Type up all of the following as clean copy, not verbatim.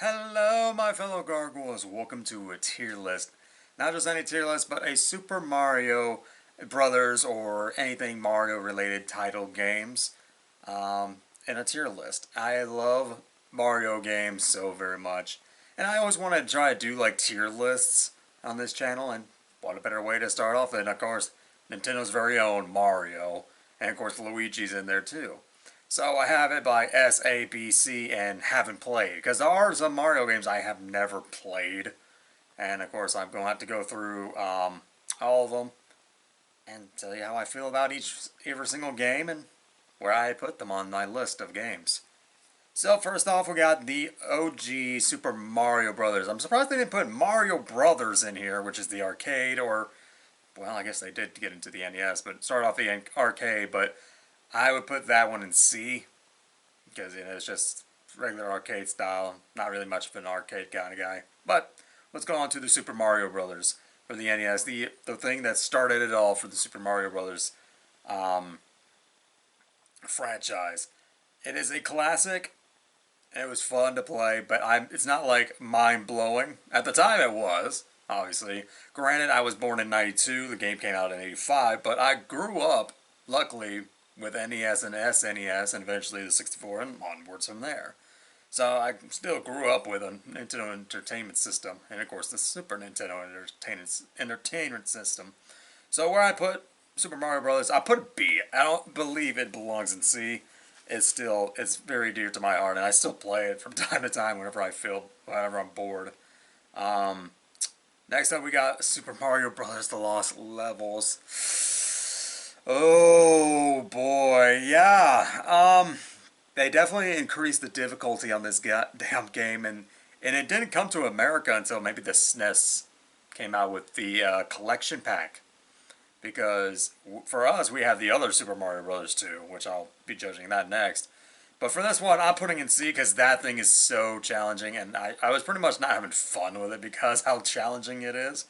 Hello, my fellow Gargoyles. Welcome to a tier list. Not just any tier list, but a Super Mario Brothers or anything Mario related title games in a tier list. I love Mario games so very much. And I always want to try to do like tier lists on this channel. And what a better way to start off than, of course, Nintendo's very own Mario. And of course, Luigi's in there too. So I have it by S, A, B, C, and haven't played. Because there are some Mario games I have never played. And of course I'm going to have to go through all of them and tell you how I feel about every single game and where I put them on my list of games. So first off, we got the OG Super Mario Brothers. I'm surprised they didn't put Mario Brothers in here, which is the arcade, or, well, I guess they did get into the NES, but start off the arcade, but I would put that one in C, because it's just regular arcade style. Not really much of an arcade kind of guy. But let's go on to the Super Mario Brothers for the NES. The thing that started it all for the Super Mario Brothers franchise. It is a classic. It was fun to play, but it's not like mind blowing. At the time, it was obviously. Granted, I was born in '92. The game came out in '85, but I grew up, luckily, with NES and SNES, and eventually the 64, and onwards from there. So I still grew up with a Nintendo Entertainment System, and of course the Super Nintendo Entertainment System. So where I put Super Mario Brothers, I put B. I don't believe it belongs in C. It's very dear to my heart, and I still play it from time to time whenever I'm bored. Um, Next up, we got Super Mario Brothers: The Lost Levels. Oh boy, yeah. They definitely increased the difficulty on this damn game, and it didn't come to America until maybe the SNES came out with the collection pack. Because for us, we have the other Super Mario Brothers 2, which I'll be judging that next. But for this one, I'm putting in C because that thing is so challenging, and I was pretty much not having fun with it because how challenging it is.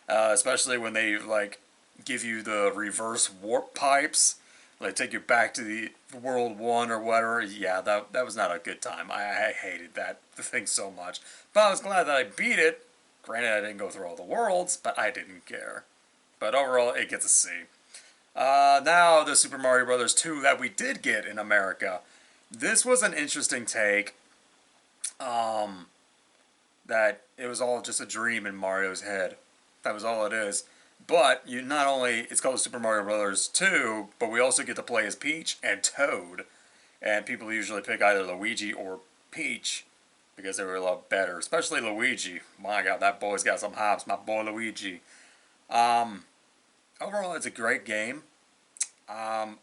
Especially when they like give you the reverse warp pipes, like take you back to the World 1 or whatever. Yeah, that was not a good time. I hated that thing so much. But I was glad that I beat it. Granted, I didn't go through all the worlds, but I didn't care. But overall, it gets a C. Now, the Super Mario Brothers 2 that we did get in America. This was an interesting take. That it was all just a dream in Mario's head. That was all it is. But you not only it's called Super Mario Brothers 2, but we also get to play as Peach and Toad. And people usually pick either Luigi or Peach because they were a lot better, especially Luigi. My God, that boy's got some hops. My boy Luigi. Um, Overall, it's a great game. I'm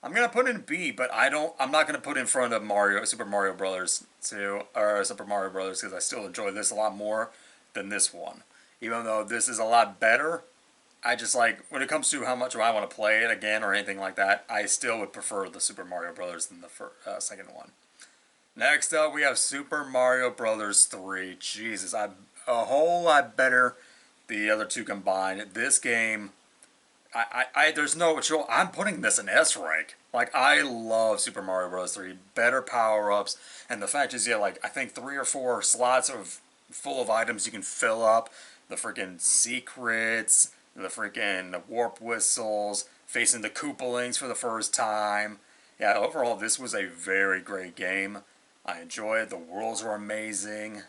gonna put in B, but I'm not gonna put in front of Super Mario Brothers 2 or Super Mario Brothers because I still enjoy this a lot more than this one. Even though this is a lot better, I just like when it comes to how much I want to play it again or anything like that. I still would prefer the Super Mario Brothers than the second one. Next up, we have Super Mario Brothers 3. Jesus, a whole lot better the other two combined. This game, there's no chill. I'm putting this in S rank. Like, I love Super Mario Bros. 3. Better power ups, and the fact is, yeah, like I think 3 or 4 slots full of items you can fill up. The freaking secrets, the freaking warp whistles, facing the Koopalings for the first time. Yeah, overall, this was a very great game. I enjoyed it. The worlds were amazing.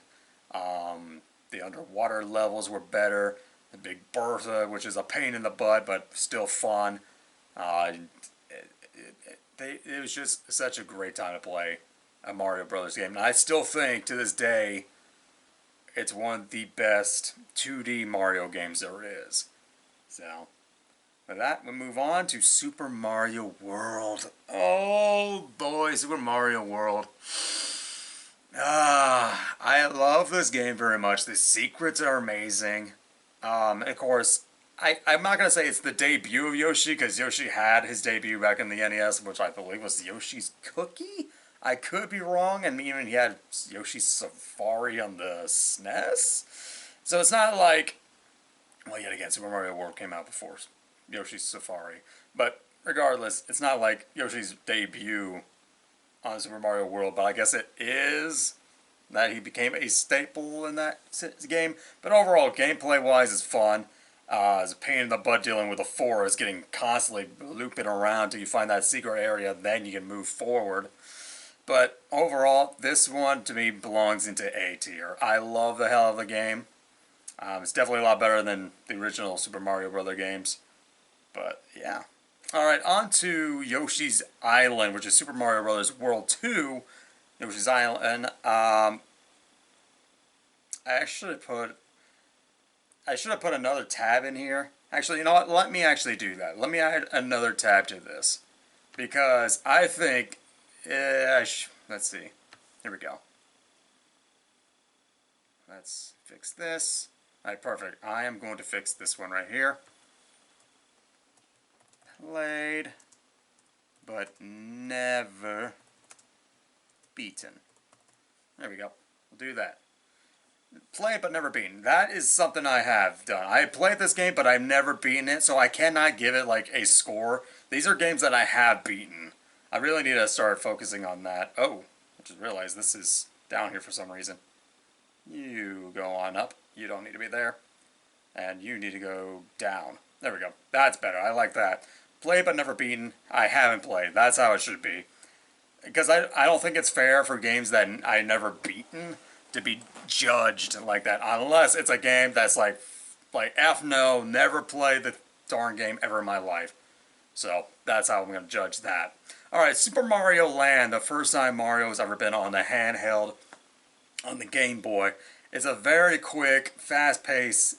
The underwater levels were better. The Big Bertha, which is a pain in the butt, but still fun. Uh, it was just such a great time to play a Mario Brothers game. And I still think, to this day, it's one of the best 2D Mario games there is. So, with that, we move on to Super Mario World. Oh boy, Super Mario World. I love this game very much. The secrets are amazing. Of course, I'm not going to say it's the debut of Yoshi, because Yoshi had his debut back in the NES, which I believe was Yoshi's Cookie? I could be wrong, and even he had Yoshi's Safari on the SNES? So it's not like, well, yet again, Super Mario World came out before Yoshi's Safari. But regardless, it's not like Yoshi's debut on Super Mario World, but I guess it is that he became a staple in that game. But overall, gameplay-wise, is fun. It's a pain in the butt dealing with the forest, getting constantly looping around till you find that secret area, then you can move forward. But overall, this one to me belongs into A tier. I love the hell of the game. It's definitely a lot better than the original Super Mario Bros. Games. But yeah. Alright, on to Yoshi's Island, which is Super Mario Bros. World 2. Yoshi's Island. I should have put another tab in here. Actually, you know what? Let me actually do that. Let me add another tab to this. Because I think... let's see. Here we go. Let's fix this. Alright, perfect. I am going to fix this one right here. Played, but never beaten. There we go. We'll do that. Played but never beaten. That is something I have done. I played this game, but I've never beaten it, so I cannot give it like a score. These are games that I have beaten. I really need to start focusing on that. Oh, I just realized this is down here for some reason. You go on up. You don't need to be there. And you need to go down. There we go. That's better. I like that. Played but never beaten. I haven't played. That's how it should be. Because I don't think it's fair for games that I never beaten to be judged like that, unless it's a game that's like F no, never played the darn game ever in my life. So that's how I'm going to judge that. Alright, Super Mario Land, the first time Mario's ever been on the handheld on the Game Boy. It's a very quick, fast-paced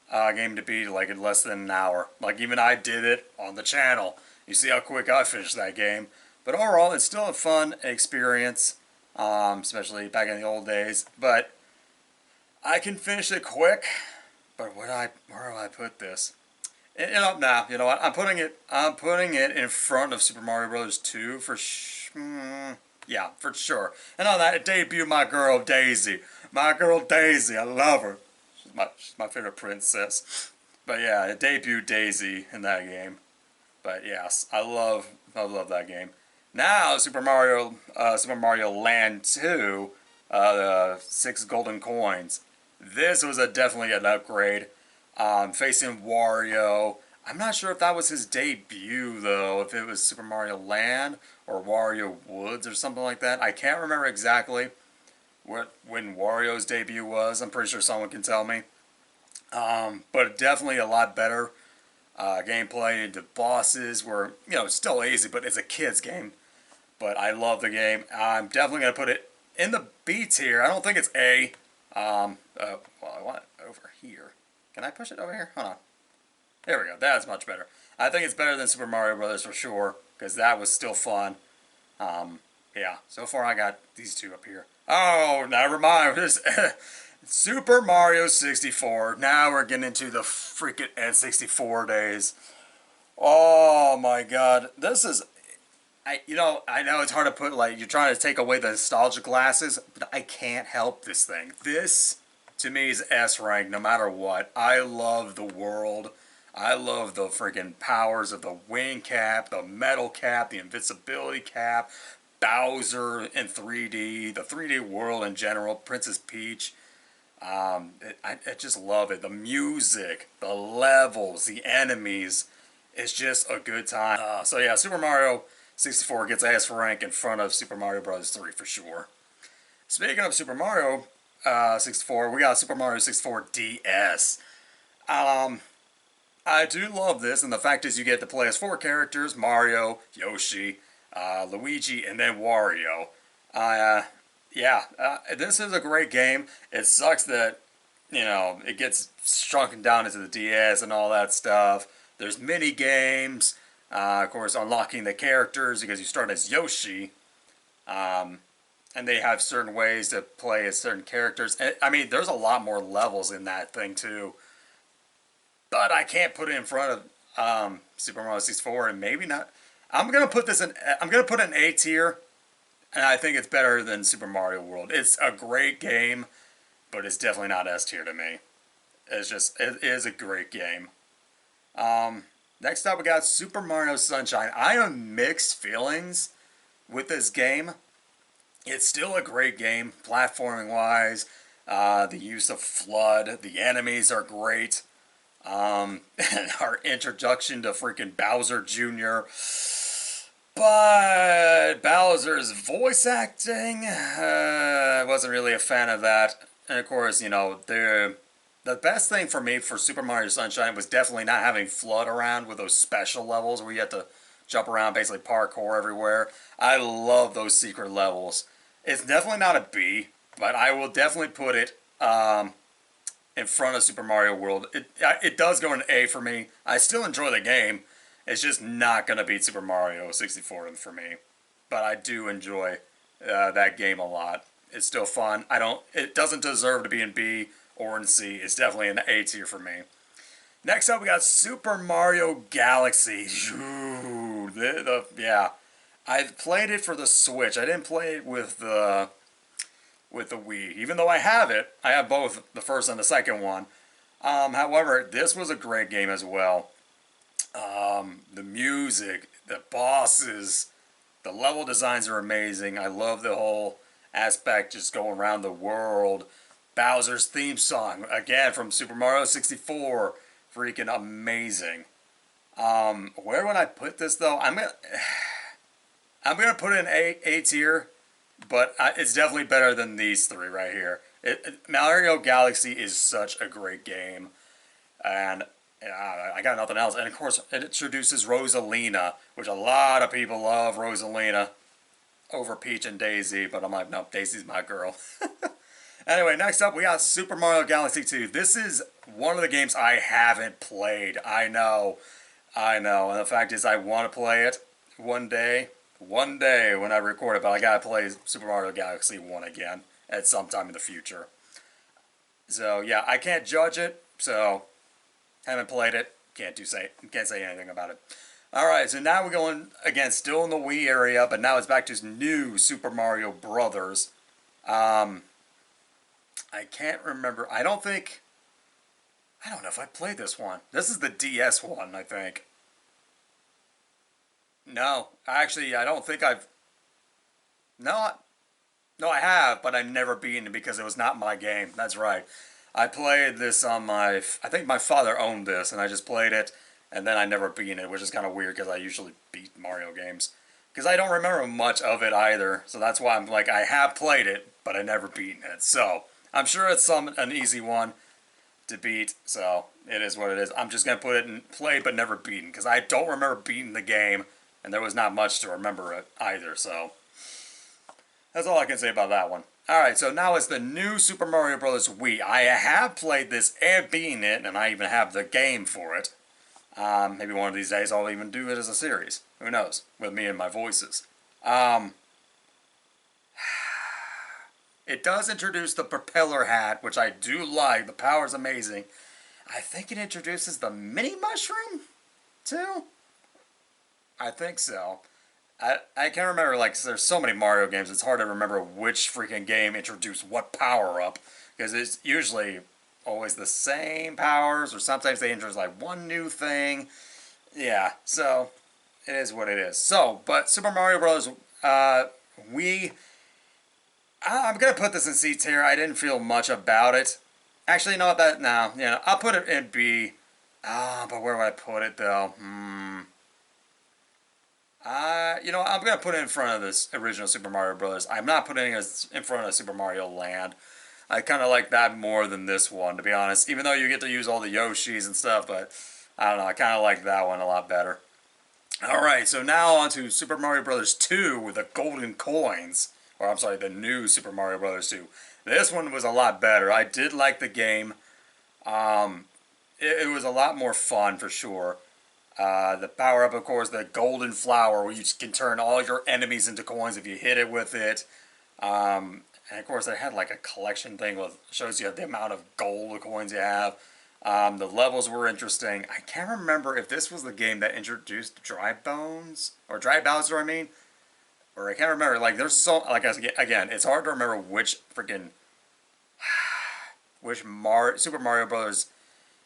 game to beat, like in less than an hour. Like even I did it on the channel. You see how quick I finished that game. But overall, it's still a fun experience. Especially back in the old days, but I can finish it quick. But where do I put this? You know what? I'm putting it in front of Super Mario Bros. 2 for yeah, for sure. And on that, it debuted my girl Daisy. My girl Daisy, I love her. She's my favorite princess. But yeah, it debuted Daisy in that game. But yes, I love that game. Now, Super Mario Land 2, the 6 golden coins. This was definitely an upgrade. Facing Wario. I'm not sure if that was his debut, though. If it was Super Mario Land or Wario Woods or something like that. I can't remember exactly when Wario's debut was. I'm pretty sure someone can tell me. But definitely a lot better gameplay. The bosses were, still easy, but it's a kid's game. But I love the game. I'm definitely going to put it in the B tier. I don't think it's A. Well, I want it over here. Can I push it over here? Hold on. There we go. That's much better. I think it's better than Super Mario Bros. For sure, because that was still fun. Yeah, so far I got these two up here. Oh, never mind. Super Mario 64. Now we're getting into the freaking N64 days. Oh my god. This is... I know it's hard to put, like, you're trying to take away the nostalgia glasses, but I can't help this thing. This, to me, is S rank no matter what. I love the world. I love the freaking powers of the wing cap, the metal cap, the invincibility cap, Bowser in 3D, the 3D world in general, Princess Peach. I just love it. The music, the levels, the enemies. It's just a good time. So yeah, Super Mario 64 gets S rank in front of Super Mario Bros. 3 for sure. Speaking of Super Mario 64, we got Super Mario 64 DS. I do love this, and the fact is you get to play as 4 characters: Mario, Yoshi, Luigi, and then Wario. This is a great game. It sucks that, it gets shrunken down into the DS and all that stuff. There's mini games. Of course, unlocking the characters because you start as Yoshi. And they have certain ways to play as certain characters. And, I mean, there's a lot more levels in that thing, too. But I can't put it in front of Super Mario 64, and maybe not. I'm gonna put this in. I'm gonna put it in A tier, and I think it's better than Super Mario World. It's a great game, but it's definitely not S tier to me. It is a great game. Next up, we got Super Mario Sunshine. I have mixed feelings with this game. It's still a great game, platforming wise. The use of FLUDD, the enemies are great. And our introduction to freaking Bowser Jr. But Bowser's voice acting, I wasn't really a fan of that. And of course, you know, the best thing for me for Super Mario Sunshine was definitely not having FLUDD around with those special levels where you have to jump around, basically parkour everywhere. I love those secret levels. It's definitely not a B, but I will definitely put it in front of Super Mario World. It does go an A for me. I still enjoy the game. It's just not going to beat Super Mario 64 for me. But I do enjoy that game a lot. It's still fun. It doesn't deserve to be in B or in C. It's definitely in the A tier for me. Next up, we got Super Mario Galaxy. Ooh, yeah. I played it for the Switch. I didn't play it with the Wii. Even though I have it, I have both the first and the second one. However, this was a great game as well. The music, the bosses, the level designs are amazing. I love the whole aspect just going around the world. Bowser's theme song, again from Super Mario 64, freaking amazing. Where would I put this though? I'm gonna put it in A tier, but it's definitely better than these three right here. Mario Galaxy is such a great game, and I got nothing else. And of course, it introduces Rosalina, which a lot of people love Rosalina over Peach and Daisy, but I'm like, no, Daisy's my girl. Anyway, next up we got Super Mario Galaxy 2. This is one of the games I haven't played. I know. And the fact is I want to play it one day when I record it, but I gotta play Super Mario Galaxy 1 again at some time in the future. So yeah, I can't judge it, so haven't played it, can't say anything about it. Alright, so now we're going, again, still in the Wii area, but now it's back to new Super Mario Brothers. I can't remember, I don't know if I played this one. This is the DS one, I think. No, actually, I don't think I've... No, I have, but I've never beaten it because it was not my game. That's right. I played this on my... I think my father owned this, and I just played it, and then I never beaten it, which is kind of weird because I usually beat Mario games. Because I don't remember much of it either, so that's why I'm like, I have played it, but I never beaten it. So, I'm sure it's an easy one to beat, so it is what it is. I'm just going to put it in played but never beaten, because I don't remember beating the game, and there was not much to remember it either, so that's all I can say about that one. Alright, so now it's the new Super Mario Bros. Wii. I have played this and beaten it, and I even have the game for it. Maybe one of these days I'll even do it as a series. Who knows? With me and my voices. It does introduce the propeller hat, which I do like. The power's amazing. I think it introduces the mini mushroom, too? I think so. I can't remember, like, there's so many Mario games, it's hard to remember which freaking game introduced what power-up, because it's usually always the same powers, or sometimes they introduce, like, one new thing. Yeah, so, it is what it is. So, but Super Mario Bros. Wii, I'm going to put this in C tier. I didn't feel much about it. Actually, you know what, I'll put it in B. But where would I put it, though? I'm going to put it in front of this original Super Mario Bros. I'm not putting it in front of Super Mario Land. I kind of like that more than this one, to be honest. Even though you get to use all the Yoshis and stuff, but I don't know, I kind of like that one a lot better. Alright, so now on to Super Mario Bros. 2 with the golden coins. Or, I'm sorry, the new Super Mario Bros. 2. This one was a lot better. I did like the game. It was a lot more fun, for sure. The power-up, of course, the golden flower, where you can turn all your enemies into coins if you hit it with it. And, of course, it had, like, a collection thing that shows you the amount of gold coins you have. The levels were interesting. I can't remember if this was the game that introduced Dry Bones, or Dry Bowser, I mean. Or I can't remember, like, there's so, like, again, it's hard to remember which freaking, Super Mario Brothers,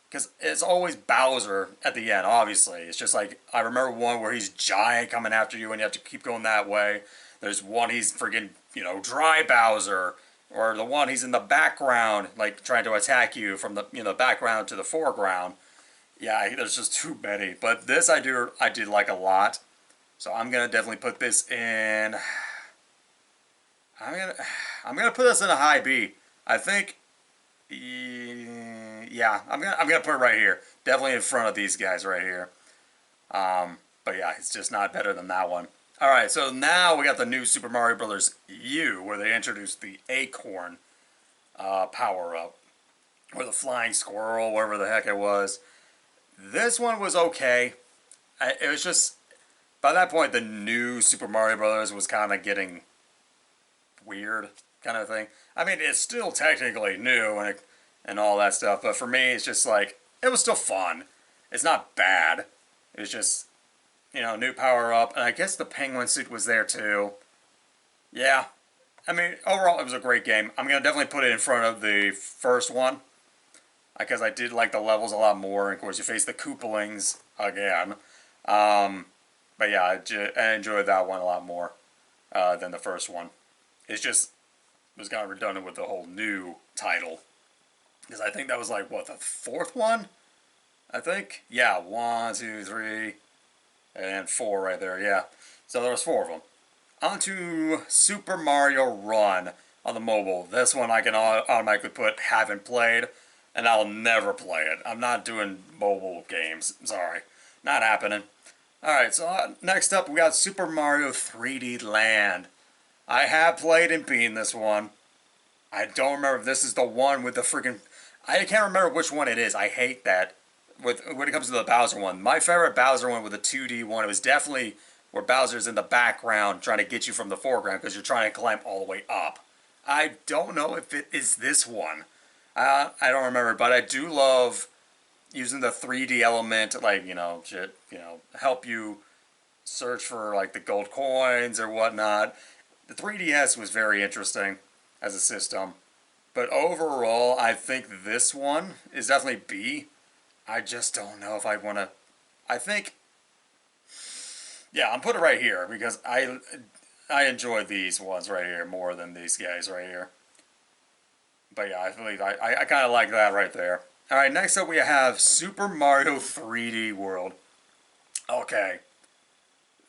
because it's always Bowser at the end, obviously. It's just like, I remember one where he's giant coming after you and you have to keep going that way. There's one he's freaking dry Bowser, or the one he's in the background, like trying to attack you from the background to the foreground. Yeah, there's just too many. But this I did like a lot. So I'm gonna definitely put this in. I'm gonna I'm gonna put this in a high B. I think. Yeah, I'm gonna put it right here. Definitely in front of these guys right here. But yeah, it's just not better than that one. All right, so now we got the new Super Mario Brothers U, where they introduced the Acorn power up, or the Flying Squirrel, whatever the heck it was. This one was okay. It was just by that point the new Super Mario Brothers was kind of getting weird, kind of thing. I mean, it's still technically new and all that stuff, but for me, it's just like it was still fun. It's not bad. It was just new power up, and I guess the penguin suit was there too. Yeah, I mean, overall, it was a great game. I'm gonna definitely put it in front of the first one because I did like the levels a lot more. And of course, you face the Koopalings again. But yeah, I enjoyed that one a lot more than the first one. It's just it was kind of redundant with the whole new title because I think that was like what, the fourth one. I think, yeah, 1, 2, 3, and 4 right there. Yeah, so there was 4 of them. On to Super Mario Run on the mobile. This one I can automatically put haven't played, and I'll never play it. I'm not doing mobile games. Sorry, not happening. Alright, so next up we got Super Mario 3D Land. I have played and beaten this one. I don't remember if this is the one with the freaking... I can't remember which one it is. I hate that. When it comes to the Bowser one. My favorite Bowser one with the 2D one, it was definitely where Bowser's in the background trying to get you from the foreground because you're trying to climb all the way up. I don't know if it is this one. I don't remember, but I do love using the 3D element to, like, help you search for, like, the gold coins or whatnot. The 3DS was very interesting as a system. But overall, I think this one is definitely B. I just don't know if I want to... I think... Yeah, I'm putting it right here because I enjoy these ones right here more than these guys right here. But yeah, I believe I kind of like that right there. Alright, next up we have Super Mario 3D World. Okay.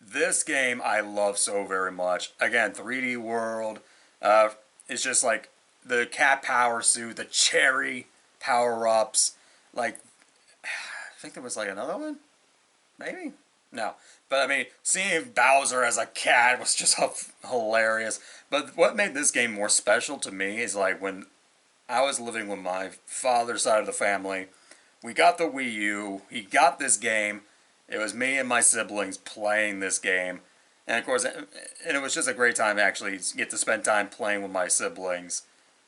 This game I love so very much. Again, 3D World. It's just like the cat power suit, the cherry power-ups. Like, I think there was like another one? Maybe? No. But I mean, seeing Bowser as a cat was just hilarious. But what made this game more special to me is like when I was living with my father's side of the family, we got the Wii U, he got this game, it was me and my siblings playing this game, and of course, and it was just a great time to actually get to spend time playing with my siblings,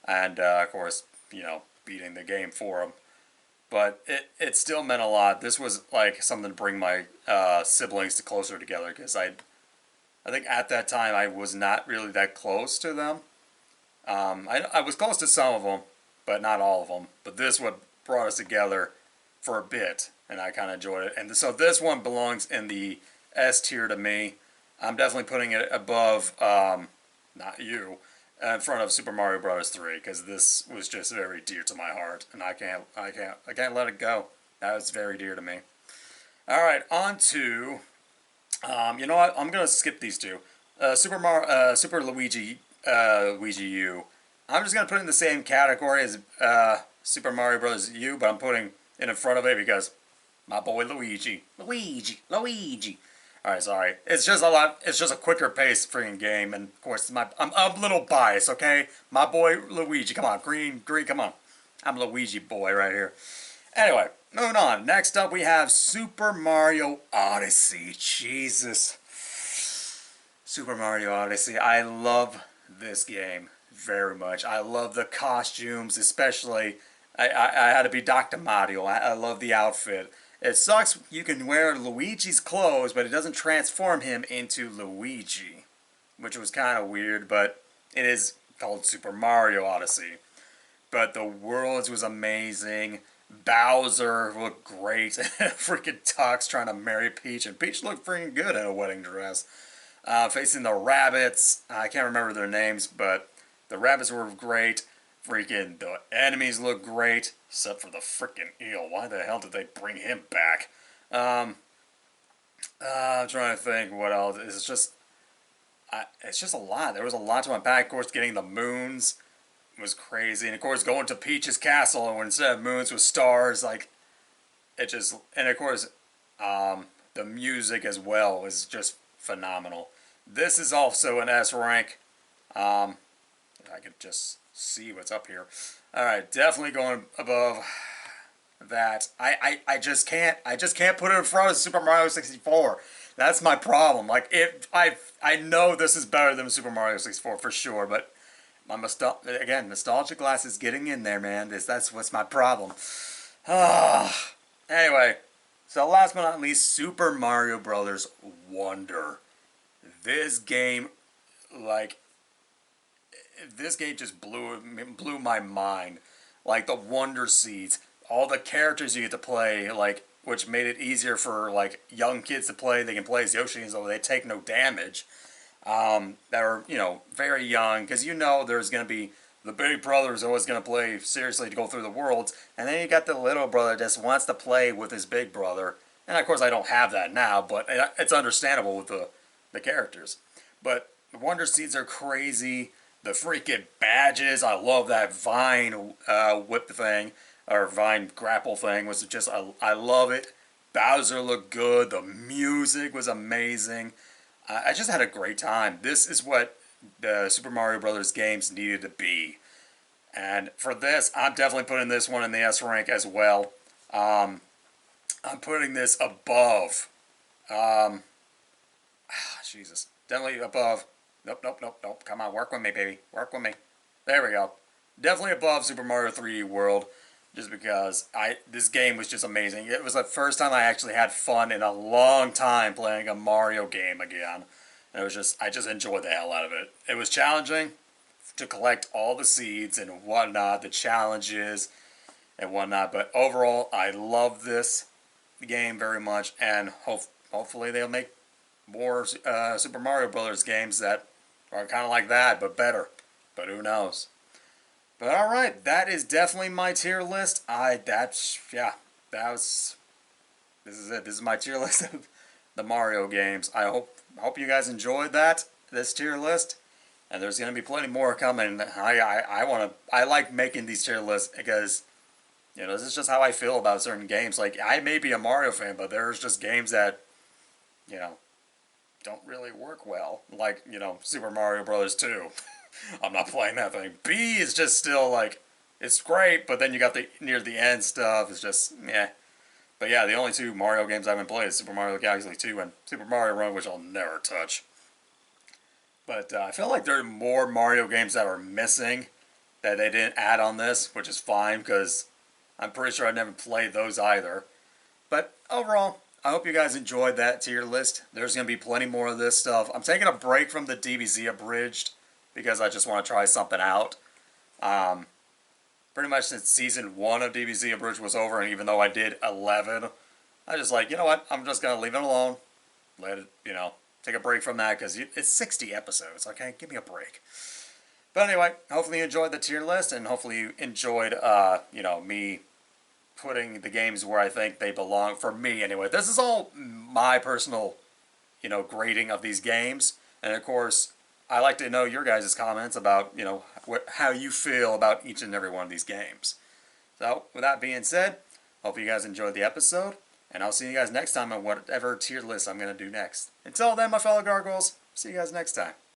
and of course, beating the game for them. But it still meant a lot. This was like something to bring my siblings closer together, because I think at that time I was not really that close to them. I was close to some of them, but not all of them. But this what brought us together for a bit, and I kind of enjoyed it. And so this one belongs in the S tier to me. I'm definitely putting it above, not you, in front of Super Mario Bros. 3, because this was just very dear to my heart, and I can't let it go. That was very dear to me. All right, on to, you know what? I'm gonna skip these two. Super Luigi, Luigi U. I'm just gonna put it in the same category as Super Mario Bros. U, but I'm putting it in front of it because my boy Luigi. Luigi. Alright, sorry. It's just a quicker paced freaking game, and of course I'm a little biased, okay? My boy Luigi, come on, green, come on. I'm Luigi boy right here. Anyway, moving on. Next up we have Super Mario Odyssey. Jesus. Super Mario Odyssey. I love this game very much. I love the costumes, especially I had to be Dr. Mario. I love the outfit. It sucks you can wear Luigi's clothes, but it doesn't transform him into Luigi, which was kind of weird, but it is called Super Mario Odyssey. But the worlds was amazing. Bowser looked great. Freaking Tux trying to marry Peach, and Peach looked freaking good in a wedding dress. facing the rabbits. I can't remember their names, but the rabbits were great. Freaking the enemies look great, except for the freaking eel. Why the hell did they bring him back? Um, I'm trying to think what else. It's just a lot. There was a lot to unpack. Of course, getting the moons was crazy, and of course, going to Peach's castle and instead of moons with stars, like it just. And of course, the music as well was just phenomenal. This is also an S rank. If I could just see what's up here. All right, definitely going above that. I just can't put it in front of Super Mario 64. That's my problem. Like I know this is better than Super Mario 64 for sure, but my nostalgia glass is getting in there, man. That's what's my problem. Anyway, so last but not least, Super Mario Brothers Wonder. This game, like, this game just blew my mind. Like the Wonder Seeds, all the characters you get to play, like, which made it easier for like young kids to play. They can play as Yoshi, so they take no damage. That are very young, because there's gonna be the big brother is always gonna play seriously to go through the worlds, and then you got the little brother that just wants to play with his big brother. And of course, I don't have that now, but it's understandable with the characters. But the Wonder Seeds are crazy. The freaking badges, I love that vine whip thing, or vine grapple thing, was just, I love it. Bowser looked good, the music was amazing. I just had a great time. This is what the Super Mario Brothers games needed to be. And for this, I'm definitely putting this one in the S rank as well. I'm putting this above. Jesus. Definitely above. Nope, nope, nope, nope. Come on, work with me, baby. Work with me. There we go. Definitely above Super Mario 3D World, just because this game was just amazing. It was the first time I actually had fun in a long time playing a Mario game again. And it was just, I just enjoyed the hell out of it. It was challenging to collect all the seeds and whatnot, the challenges and whatnot. But overall, I love this game very much, and hopefully they'll make more Super Mario Brothers games that are kind of like that, but better. But who knows? But all right, that is definitely my tier list. This is it. This is my tier list of the Mario games. I hope you guys enjoyed this tier list, and there's gonna be plenty more coming. I like making these tier lists because this is just how I feel about certain games. Like, I may be a Mario fan, but there's just games that don't really work well. Like, Super Mario Brothers 2. I'm not playing that thing. B is just still like, it's great, but then you got the near the end stuff. It's just, yeah. But yeah, the only two Mario games I haven't played is Super Mario Galaxy 2 and Super Mario Run, which I'll never touch. But I feel like there are more Mario games that are missing that they didn't add on this, which is fine, because I'm pretty sure I never played those either. But overall, I hope you guys enjoyed that tier list. There's going to be plenty more of this stuff. I'm taking a break from the DBZ Abridged because I just want to try something out. Pretty much since Season 1 of DBZ Abridged was over, and even though I did 11, I just like, you know what, I'm just going to leave it alone. Let it, take a break from that, because it's 60 episodes, okay? Give me a break. But anyway, hopefully you enjoyed the tier list, and hopefully you enjoyed, me putting the games where I think they belong, for me anyway. This is all my personal, grading of these games. And of course, I like to know your guys' comments about, how you feel about each and every one of these games. So, with that being said, hope you guys enjoyed the episode, and I'll see you guys next time on whatever tier list I'm going to do next. Until then, my fellow Gargoyles, see you guys next time.